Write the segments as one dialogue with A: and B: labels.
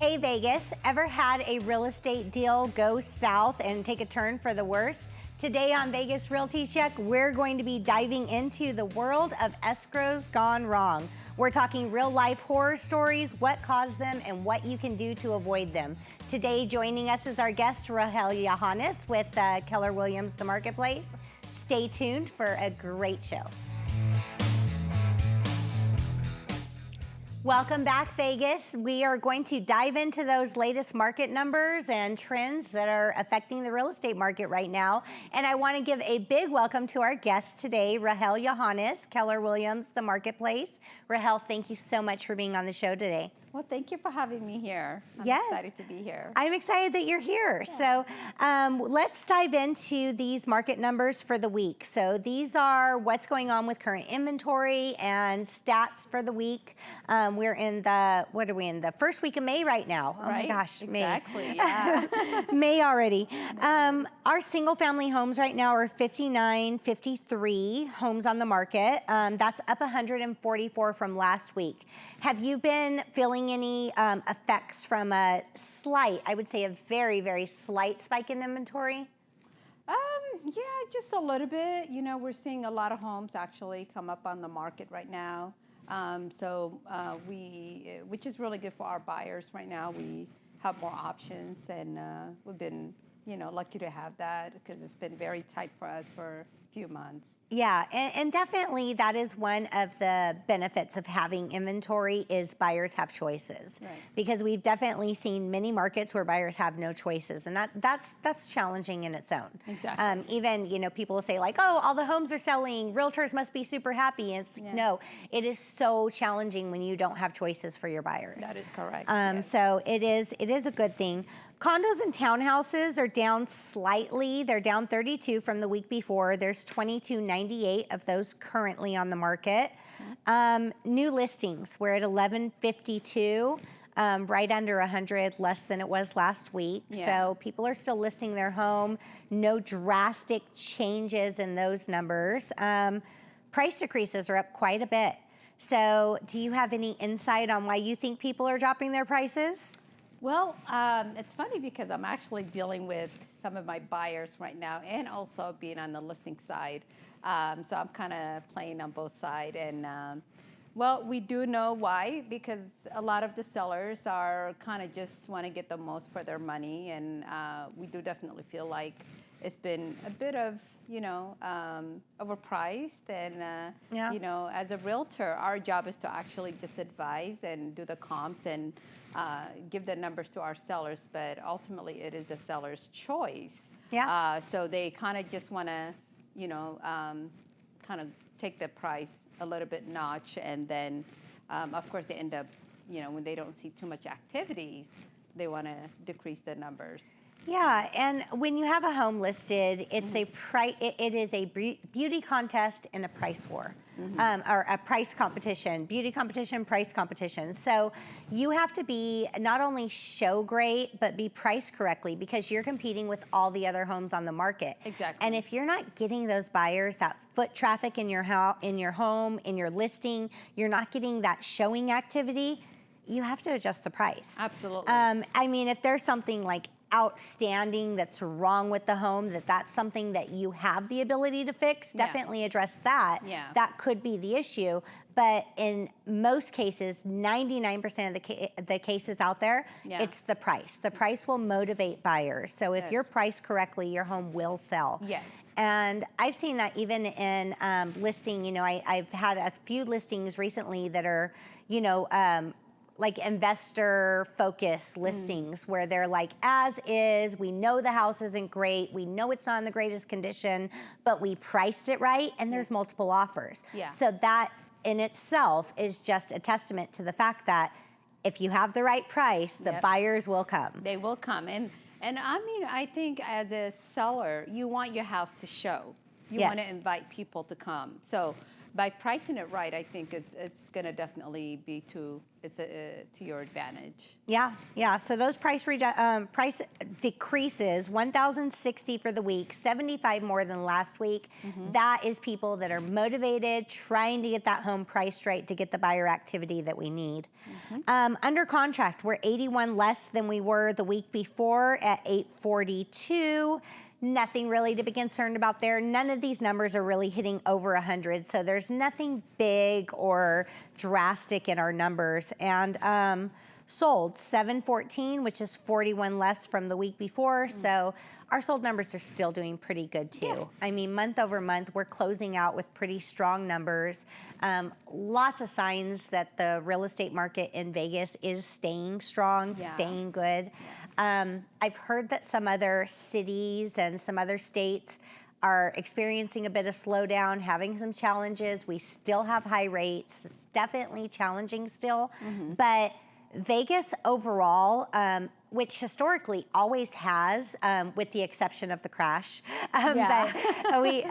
A: Hey Vegas, ever had a real estate deal go south and take a turn for the worse? Today on Vegas Realty Check, we're going to be diving into the world of escrows gone wrong. We're talking real life horror stories, what caused them, and what you can do to avoid them. Today joining us is our guest, Rahel Yohannes with Keller Williams, The Marketplace. Stay tuned for a great show. Welcome back, Vegas. We are going to dive into those latest market numbers and trends that are affecting the real estate market right now. And I want to give a big welcome to our guest today, Rahel Yohannes, Keller Williams, The Marketplace. Rahel, thank you so much for being on the show today.
B: Well, thank you for having me here. I'm excited to be here.
A: I'm excited that you're here. Yeah. So let's dive into these market numbers for the week. So these are what's going on with current inventory and stats for the week. We're in the, what are we in, the first week of May right now. Oh
B: right?
A: My gosh,
B: exactly,
A: May.
B: Yeah.
A: May already. Our single family homes right now are 53 homes on the market. That's up 144 from last week. Have you been feeling any effects from a slight, I would say a very, very slight spike in inventory?
B: Yeah, just a little bit. You know, we're seeing a lot of homes actually come up on the market right now. Which is really good for our buyers right now. We have more options, and we've been, lucky to have that because it's been very tight for us for a few months.
A: Yeah, and definitely that is one of the benefits of having inventory is buyers have choices.
B: Right.
A: Because we've definitely seen many markets where buyers have no choices, and that's challenging in its own.
B: Exactly.
A: Even, people will say like, oh, all the homes are selling, realtors must be super happy. And it's, no, it is so challenging when you don't have choices for your buyers.
B: That is correct.
A: Yes. So it is a good thing. Condos and townhouses are down slightly. They're down 32 from the week before. There's 2298 of those currently on the market. New listings, we're at 1152, right under 100, less than it was last week.
B: Yeah.
A: So people are still listing their home. No drastic changes in those numbers. Price decreases are up quite a bit. So do you have any insight on why you think people are dropping their prices?
B: Well, it's funny because I'm actually dealing with some of my buyers right now and also being on the listing side. So I'm kind of playing on both sides. And, well, we do know why, because a lot of the sellers are kind of just want to get the most for their money. And we do definitely feel like it's been a bit of, overpriced. And, as a realtor, our job is to actually just advise and do the comps and give the numbers to our sellers, but ultimately it is the seller's choice.
A: Yeah.
B: So they kind of just want to, kind of take the price a little bit notch, and then, of course, they end up, when they don't see too much activities, they want to decrease the numbers.
A: Yeah, and when you have a home listed, it's it is a beauty contest and a price war, or a price competition, beauty competition, price competition. So you have to be not only show great, but be priced correctly because you're competing with all the other homes on the market.
B: Exactly.
A: And if you're not getting those buyers, that foot traffic in your home, in your listing, you're not getting that showing activity, you have to adjust the price.
B: Absolutely.
A: I mean, if there's something like outstanding that's wrong with the home, that's something that you have the ability to fix, definitely address that.
B: Yeah.
A: That could be the issue. But in most cases, 99% of the cases out there, it's the price. The price will motivate buyers. So if you're priced correctly, your home will sell.
B: Yes.
A: And I've seen that even in listing, I've had a few listings recently that are, like investor focus listings where they're like, as is, we know the house isn't great, we know it's not in the greatest condition, but we priced it right, and there's multiple offers. Yeah. So that in itself is just a testament to the fact that if you have the right price, the buyers will come.
B: They will come. And I mean, I think as a seller, you want your house to show. You want to invite people to come. So by pricing it right, I think it's going to definitely be to it's to your advantage.
A: Yeah, yeah. So those price decreases, 1,060 for the week, 75 more than last week. That is people that are motivated, trying to get that home priced right to get the buyer activity that we need. Under contract, we're 81 less than we were the week before at 842. Nothing really to be concerned about there. None of these numbers are really hitting over 100, so there's nothing big or drastic in our numbers. And sold 714, which is 41 less from the week before. So our sold numbers are still doing pretty good too.
B: Yeah.
A: I mean, month over month, we're closing out with pretty strong numbers. Lots of signs that the real estate market in Vegas is staying strong, staying good. I've heard that some other cities and some other states are experiencing a bit of slowdown, having some challenges. We still have high rates. It's definitely challenging still. But Vegas overall, which historically always has, with the exception of the crash. But we,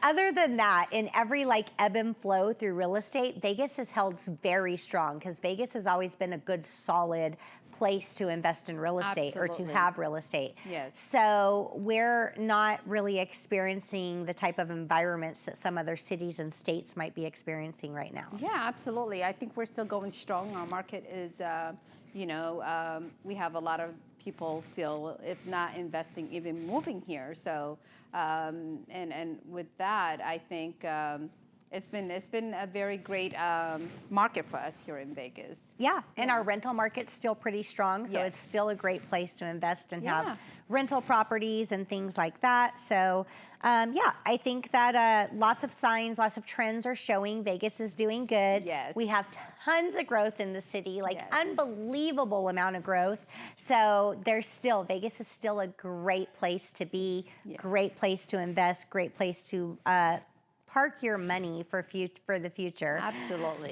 A: other than that, in every like ebb and flow through real estate, Vegas has held very strong because Vegas has always been a good, solid place to invest in real estate or to have real estate.
B: Yes.
A: So we're not really experiencing the type of environments that some other cities and states might be experiencing right now.
B: Yeah, absolutely. I think we're still going strong. Our market is, we have a lot of people still, if not investing, even moving here. So, and with that, I think it's been a very great market for us here in Vegas.
A: Yeah, and our rental market's still pretty strong, so it's still a great place to invest and have rental properties and things like that. So, I think that lots of signs, lots of trends are showing Vegas is doing good.
B: Yes.
A: We have tons of growth in the city, like unbelievable amount of growth. So Vegas is still a great place to be, great place to invest, great place to park your money for the future.
B: Absolutely.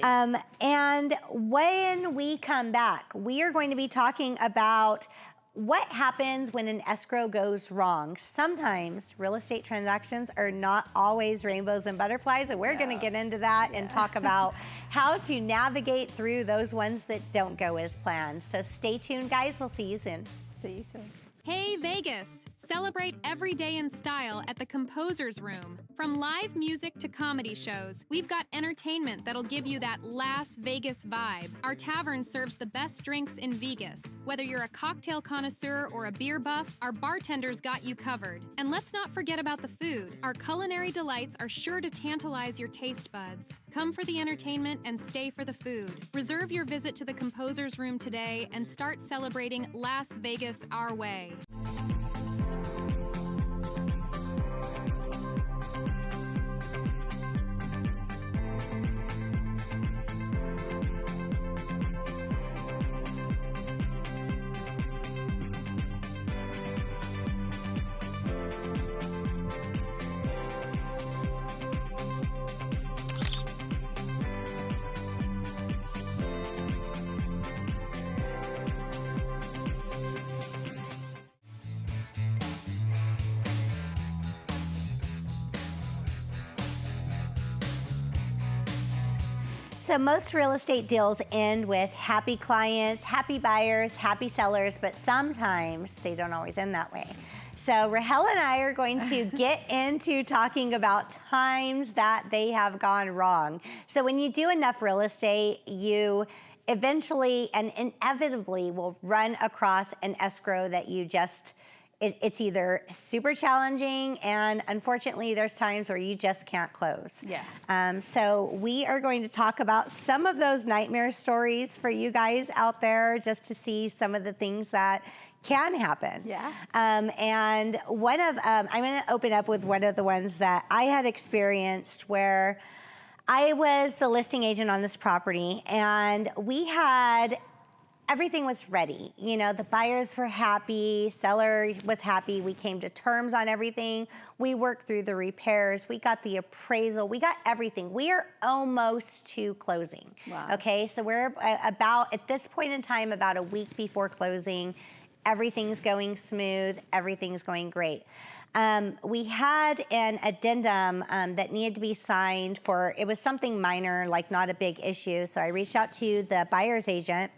A: And when we come back, we are going to be talking about what happens when an escrow goes wrong. Sometimes real estate transactions are not always rainbows and butterflies, and we're going to get into that and talk about how to navigate through those ones that don't go as planned. So stay tuned, guys. We'll see you soon.
B: See you soon.
C: Hey Vegas! Celebrate every day in style at the Composer's Room. From live music to comedy shows, we've got entertainment that'll give you that Las Vegas vibe. Our tavern serves the best drinks in Vegas. Whether you're a cocktail connoisseur or a beer buff, our bartenders got you covered. And let's not forget about the food. Our culinary delights are sure to tantalize your taste buds. Come for the entertainment and stay for the food. Reserve your visit to the Composer's Room today and start celebrating Las Vegas our way.
A: So most real estate deals end with happy clients, happy buyers, happy sellers, but sometimes they don't always end that way. So Rahel and I are going to get into talking about times that they have gone wrong. So when you do enough real estate, you eventually and inevitably will run across an escrow that you just, it's either super challenging, and unfortunately there's times where you just can't close.
B: Yeah.
A: So we are going to talk about some of those nightmare stories for you guys out there, just to see some of the things that can happen.
B: Yeah.
A: And one of, I'm going to open up with one of the ones that I had experienced, where I was the listing agent on this property, and we had, everything was ready. You know, the buyers were happy, seller was happy. We came to terms on everything. We worked through the repairs. We got the appraisal. We got everything. We are almost to closing.
B: Wow.
A: Okay, so we're about, at this point in time, about a week before closing. Everything's going smooth. Everything's going great. We had an addendum that needed to be signed for, it was something minor, like not a big issue. So I reached out to the buyer's agent,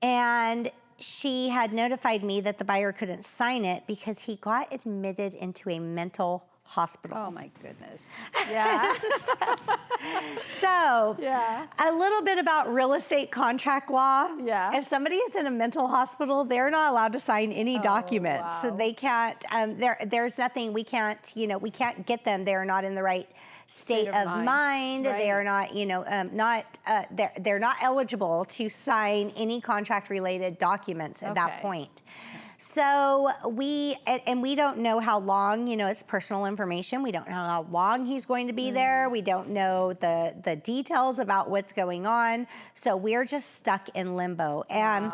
A: and she had notified me that the buyer couldn't sign it because he got admitted into a mental hospital.
B: Oh my goodness. Yeah.
A: So,
B: Yeah.
A: a little bit about real estate contract law.
B: Yeah.
A: If somebody is in a mental hospital, they're not allowed to sign any documents. So
B: wow.
A: they can't. There's nothing we can't. We can't get them. They're not in the right state of mind.
B: Right.
A: They are not. They're not eligible to sign any contract related documents at that point. So we don't know how long, it's personal information. We don't know how long he's going to be there. We don't know the details about what's going on. So we're just stuck in limbo. And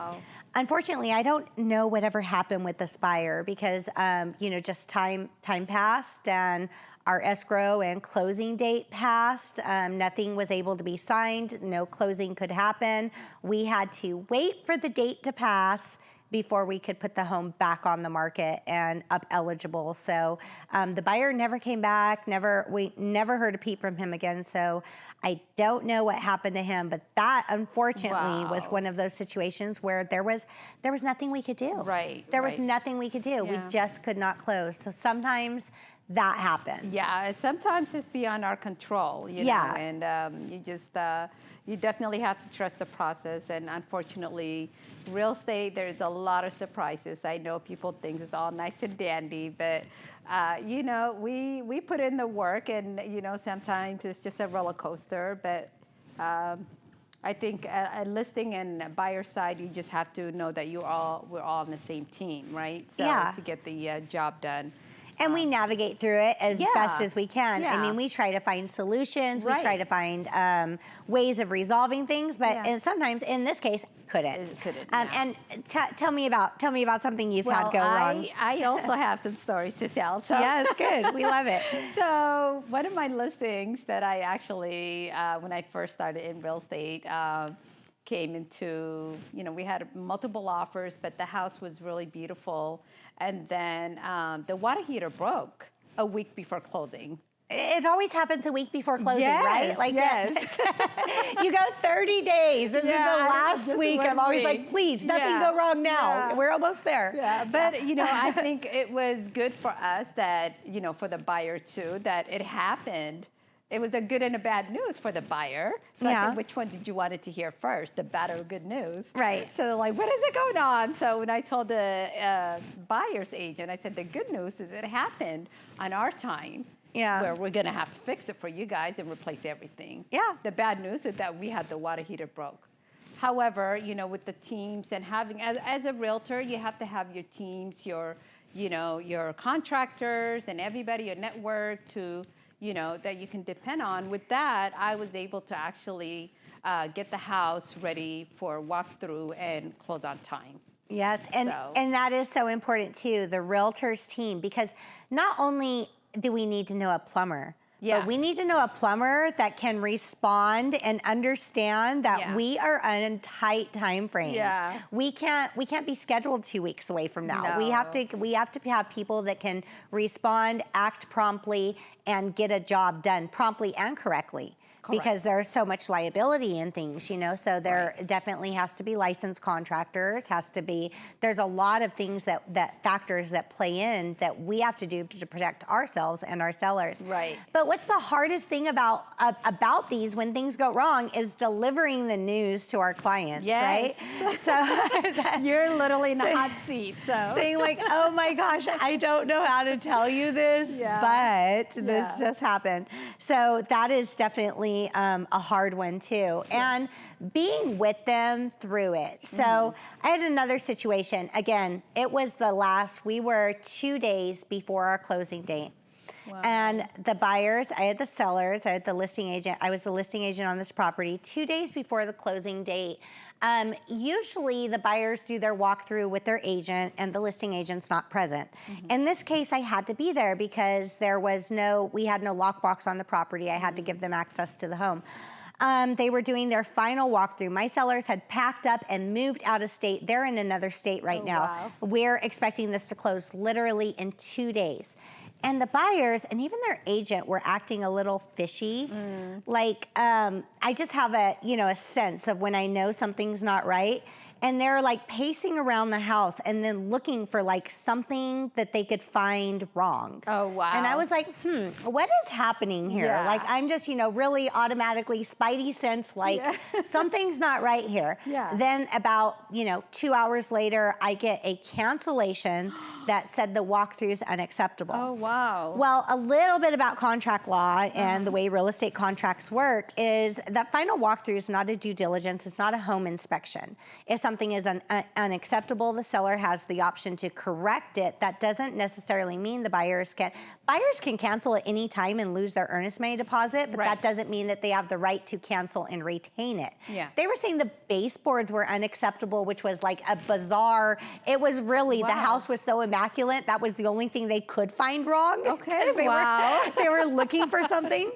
A: unfortunately, I don't know whatever happened with this buyer because, just time passed and our escrow and closing date passed. Nothing was able to be signed. No closing could happen. We had to wait for the date to pass before we could put the home back on the market and up eligible. So the buyer never came back. We never heard a peep from him again. So I don't know what happened to him, but that unfortunately was one of those situations where there was nothing we could do.
B: Right.
A: There was nothing we could do. We just could not close. So sometimes that happens.
B: Yeah, sometimes it's beyond our control, you know, and you definitely have to trust the process. And unfortunately, real estate, there's a lot of surprises. I know people think it's all nice and dandy, but we put in the work, and sometimes it's just a roller coaster. But I think a listing and buyer side, you just have to know that we're all on the same team, right? So to get the job done.
A: And we navigate through it as best as we can.
B: Yeah.
A: I mean, we try to find solutions. We try to find ways of resolving things, but and sometimes, in this case, couldn't. And tell me about something you've had go wrong.
B: I also have some stories to tell. So.
A: Yes, good. We love it.
B: So one of my listings that I actually, when I first started in real estate, came into, we had multiple offers, but the house was really beautiful. And then the water heater broke a week before closing.
A: It always happens a week before closing, right? Like you go 30 days, and then the last week, I'm always like, please, nothing go wrong now.
B: Yeah.
A: We're almost there.
B: Yeah, but I think it was good for us that, for the buyer too, that it happened. It was a good and a bad news for the buyer. So I think, which one did you want it to hear first, the bad or good news? Right. So they're like, what is it going on? So when I told the buyer's agent, I said, the good news is it happened on our time. Yeah. Where we're going to have to fix it for you guys and replace everything. Yeah. The bad news is that we had the water heater broke. However, with the teams and having, as a realtor, you have to have your teams, your contractors and everybody, your network to, that you can depend on. With that, I was able to actually get the house ready for walkthrough and close on time.
A: Yes, and that is so important too, the realtor's team, because not only do we need to know a plumber, but we need to know a plumber that can respond and understand that we are on tight time frames. Yeah. We can't be scheduled 2 weeks away from now. No. We have to have people that can respond, act promptly, and get a job done promptly and correctly. Correct. Because there's so much liability in things, so there definitely has to be licensed contractors, there's a lot of things that factors that play in that we have to do to protect ourselves and our sellers. Right. But what's the hardest thing about these when things go wrong is delivering the news to our clients, right? So
B: you're literally in a hot seat. So
A: saying like, oh my gosh, I don't know how to tell you this, but this just happened. So that is definitely a hard one too, and being with them through it. So I had another situation. Again, it was we were 2 days before our closing date. Wow. And the buyers, I had the sellers, I had the listing agent. I was the listing agent on this property 2 days before the closing date. Usually the buyers do their walkthrough with their agent and the listing agent's not present. In this case, I had to be there because we had no lockbox on the property. I had to give them access to the home. they were doing their final walkthrough. My sellers had packed up and moved out of state. They're in another state right now.
B: Wow.
A: We're expecting this to close literally in 2 days. And the buyers and even their agent were acting a little fishy. Like, I just have a, a sense of when I know something's not right. And they're like pacing around the house and then looking for like something that they could find wrong.
B: Oh, wow.
A: And I was like, what is happening here?
B: Yeah.
A: Like, I'm just, really automatically spidey sense, like something's not right here.
B: Yeah.
A: Then about, 2 hours later, I get a cancellation that said the walkthrough's unacceptable.
B: Oh, wow.
A: Well, a little bit about contract law and the way real estate contracts work is that final walkthrough is not a due diligence. It's not a home inspection. If something is unacceptable, the seller has the option to correct it. That doesn't necessarily mean the buyers can cancel at any time and lose their earnest money deposit, but that doesn't mean that they have the right to cancel and retain it.
B: Yeah.
A: They were saying the baseboards were unacceptable, which was like a bizarre, it was really, the house was so immaculate, that was the only thing they could find wrong.
B: Okay,
A: They were looking for something.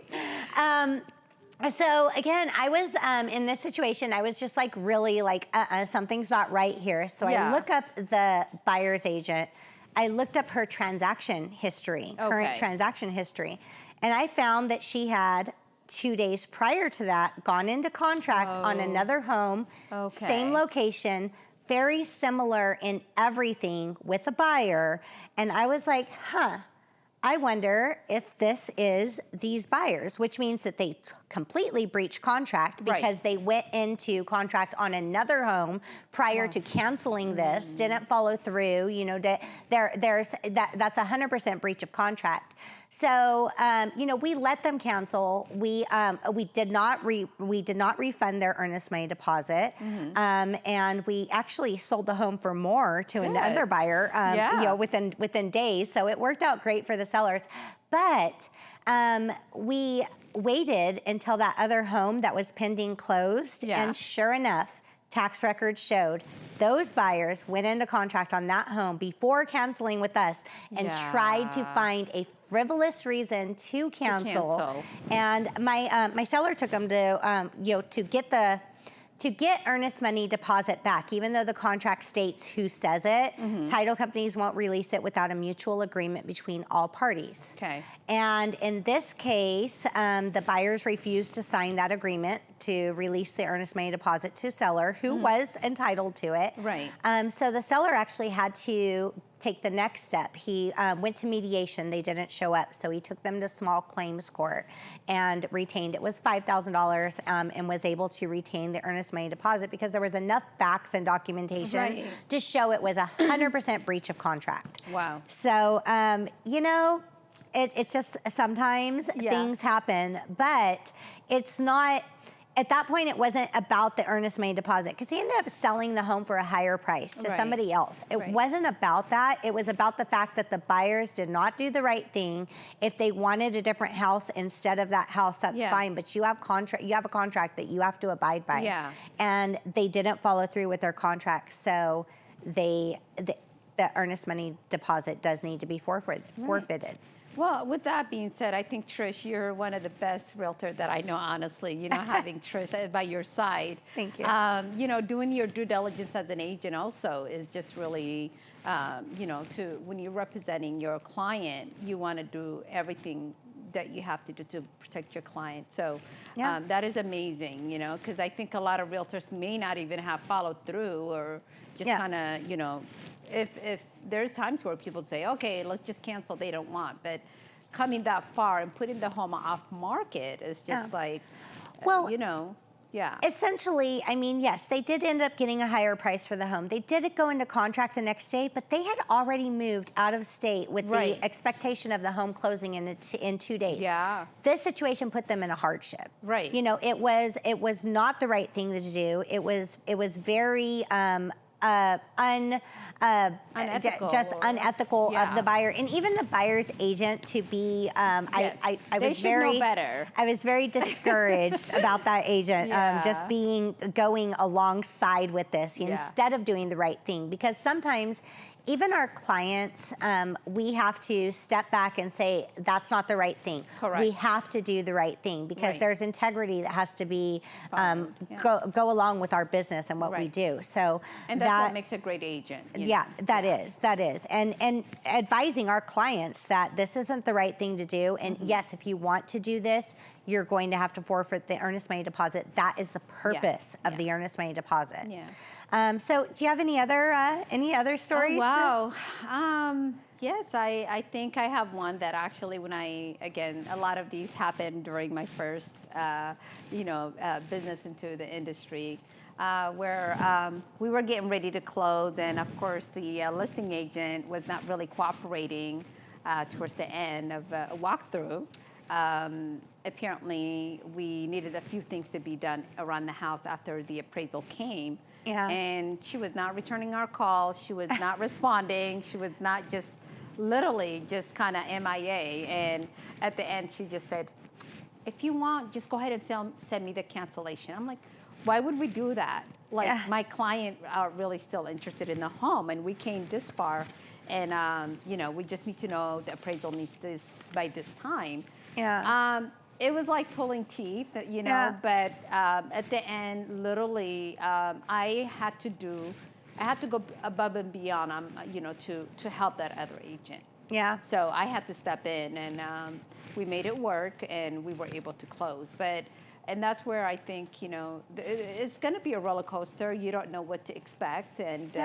A: So again, I was in this situation, I was just like really like, something's not right here. So I look up the buyer's agent. I looked up her transaction history, current transaction history, and I found that she had 2 days prior to that gone into contract on another home, same location, very similar in everything with a buyer. And I was like, I wonder if this is these buyers, which means that they completely breached contract because they went into contract on another home prior to canceling this, didn't follow through, that's 100% breach of contract. So, we let them cancel. We did not refund their earnest money deposit, and we actually sold the home for more to another buyer, within days. So it worked out great for the sellers. But we waited until that other home that was pending closed, and sure enough, tax records showed those buyers went into contract on that home before canceling with us and tried to find a frivolous reason to cancel. And my seller took them to get earnest money deposit back, even though the contract states who says it. Title companies won't release it without a mutual agreement between all parties.
B: Okay.
A: And in this case, the buyers refused to sign that agreement to release the earnest money deposit to seller, who was entitled to it.
B: Right.
A: So the seller actually had to take the next step. He went to mediation. They didn't show up, so he took them to small claims court and retained. It was $5,000 and was able to retain the earnest money deposit because there was enough facts and documentation to show it was 100% breach of contract.
B: Wow.
A: So, it's just sometimes things happen, but it's not. At that point, it wasn't about the earnest money deposit because he ended up selling the home for a higher price to somebody else. It wasn't about that. It was about the fact that the buyers did not do the right thing. If they wanted a different house instead of that house, that's fine. But you have a contract that you have to abide by.
B: Yeah.
A: And they didn't follow through with their contract, so the earnest money deposit does need to be forfeited.
B: Well, with that being said, I think, Trish, you're one of the best realtors that I know, honestly, having Trish by your side.
A: Thank you.
B: Doing your due diligence as an agent also is just really, when you're representing your client, you want to do everything that you have to do to protect your client. So that is amazing, because I think a lot of realtors may not even have followed through or just kind of, if there's times where people say, okay, let's just cancel, they don't want, but coming that far and putting the home off market is just like,
A: Essentially, yes, they did end up getting a higher price for the home. They did go into contract the next day, but they had already moved out of state with the expectation of the home closing in 2 days.
B: Yeah.
A: This situation put them in a hardship.
B: Right.
A: It was not the right thing to do. It was very
B: unethical.
A: Just unethical of the buyer, and even the buyer's agent to be. I was very
B: better.
A: I was very discouraged about that agent just going alongside with this instead of doing the right thing, because sometimes even our clients, we have to step back and say, that's not the right thing.
B: Correct.
A: We have to do the right thing because
B: Right.
A: there's integrity that has to be,
B: Yeah.
A: go along with our business and what we
B: Right.
A: do. So
B: And that's what makes a great agent. you
A: yeah,
B: know?
A: that is. And advising our clients that this isn't the right thing to do. And yes, if you want to do this, you're going to have to forfeit the earnest money deposit. That is the purpose of the earnest money deposit.
B: Yeah.
A: So do you have any other stories?
B: Oh, wow. Yes, I think I have one that actually when again, a lot of these happened during my first, business into the industry. Where we were getting ready to close, and of course the listing agent was not really cooperating towards the end of a walkthrough. Apparently, we needed a few things to be done around the house after the appraisal came.
A: Yeah.
B: And she was not returning our calls. She was not responding. She was not literally just kind of MIA. And at the end, she just said, if you want, just go ahead and send me the cancellation. I'm like, why would we do that? Like, my client are really still interested in the home, and we came this far, and we just need to know the appraisal needs this by this time.
A: Yeah.
B: It was like pulling teeth, but at the end, literally, I had to go above and beyond, to help that other agent.
A: Yeah.
B: So I had to step in, and we made it work, and we were able to close. And that's where I think, it's going to be a roller coaster. You don't know what to expect, and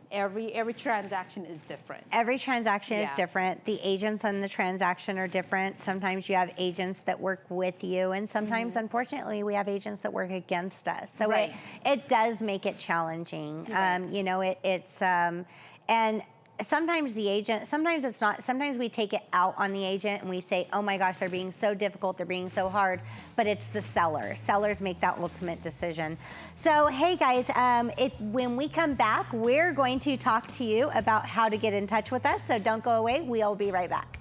B: every transaction is different.
A: Every transaction is different. The agents on the transaction are different. Sometimes you have agents that work with you, and sometimes, unfortunately, we have agents that work against us. So it does make it challenging.
B: Right.
A: And sometimes the agent, sometimes it's not, sometimes we take it out on the agent and we say, oh my gosh, they're being so difficult, they're being so hard, but it's the seller. Sellers make that ultimate decision. So, hey guys, when we come back, we're going to talk to you about how to get in touch with us, so don't go away, we'll be right back.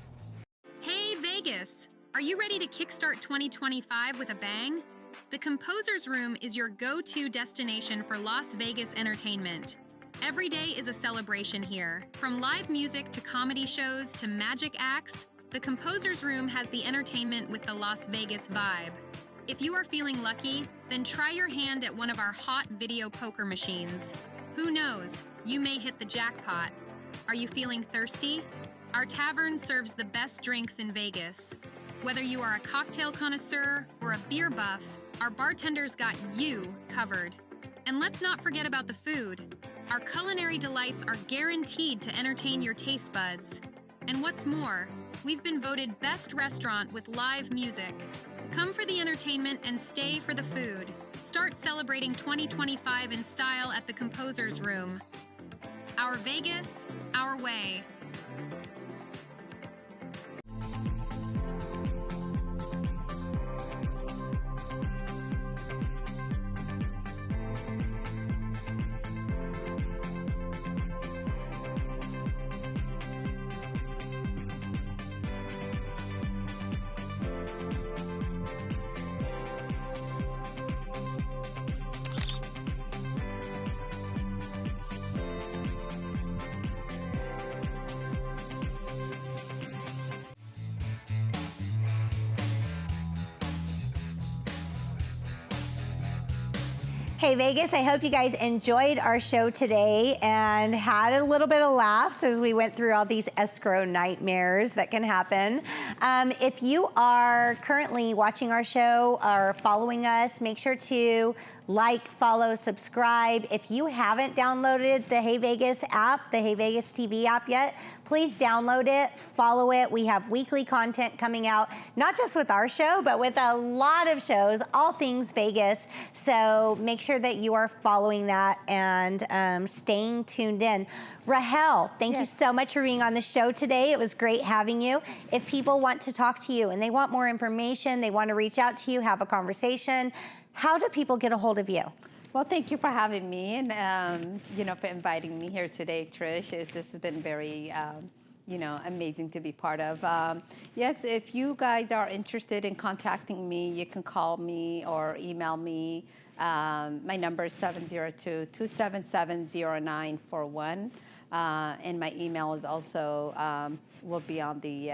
C: Hey Vegas, are you ready to kickstart 2025 with a bang? The Composer's Room is your go-to destination for Las Vegas entertainment. Every day is a celebration here. From live music to comedy shows to magic acts, the Composer's Room has the entertainment with the Las Vegas vibe. If you are feeling lucky, then try your hand at one of our hot video poker machines. Who knows, you may hit the jackpot. Are you feeling thirsty? Our tavern serves the best drinks in Vegas. Whether you are a cocktail connoisseur or a beer buff, our bartenders got you covered. And let's not forget about the food. Our culinary delights are guaranteed to entertain your taste buds. And what's more, we've been voted best restaurant with live music. Come for the entertainment and stay for the food. Start celebrating 2025 in style at the Composer's Room. Our Vegas, our way.
A: Hey Vegas, I hope you guys enjoyed our show today and had a little bit of laughs as we went through all these escrow nightmares that can happen. If you are currently watching our show or following us, make sure to like, follow, subscribe. If you haven't downloaded the Hey Vegas app, the Hey Vegas TV app yet, please download it, follow it. We have weekly content coming out, not just with our show, but with a lot of shows, all things Vegas. So make sure that you are following that and staying tuned in. Rahel, thank you so much for being on the show today. It was great having you. If people want to talk to you and they want more information, they want to reach out to you, have a conversation, how do people get a hold of you?
B: Well, thank you for having me and, for inviting me here today, Trish. This has been very you know, amazing to be part of. Yes, if you guys are interested in contacting me, you can call me or email me. My number is 702-277-0941. And my email is also, will be on the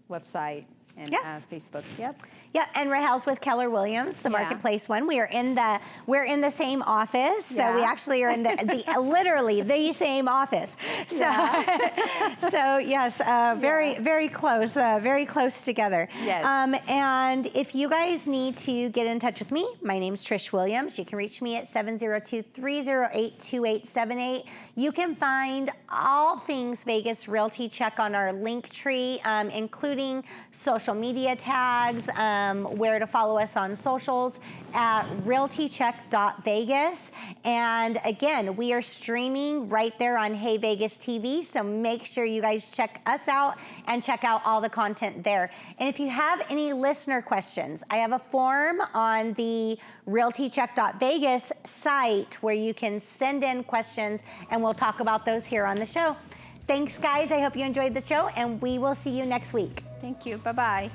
B: website and Facebook. Yep.
A: Yeah, and Rahel's with Keller Williams, the marketplace one. We're in the same office, so we actually are in the literally the same office. So, so yes, very close together.
B: Yes.
A: And if you guys need to get in touch with me, my name's Trish Williams. You can reach me at 702-308-2878. You can find all things Vegas Realty Check on our link tree, including social media tags, where to follow us on socials at realtycheck.vegas. And again, we are streaming right there on Hey Vegas TV, so make sure you guys check us out and check out all the content there. And if you have any listener questions, I have a form on the realtycheck.vegas site where you can send in questions, and we'll talk about those here on the show. Thanks, guys. I hope you enjoyed the show, and we will see you next week.
B: Thank you. Bye-bye.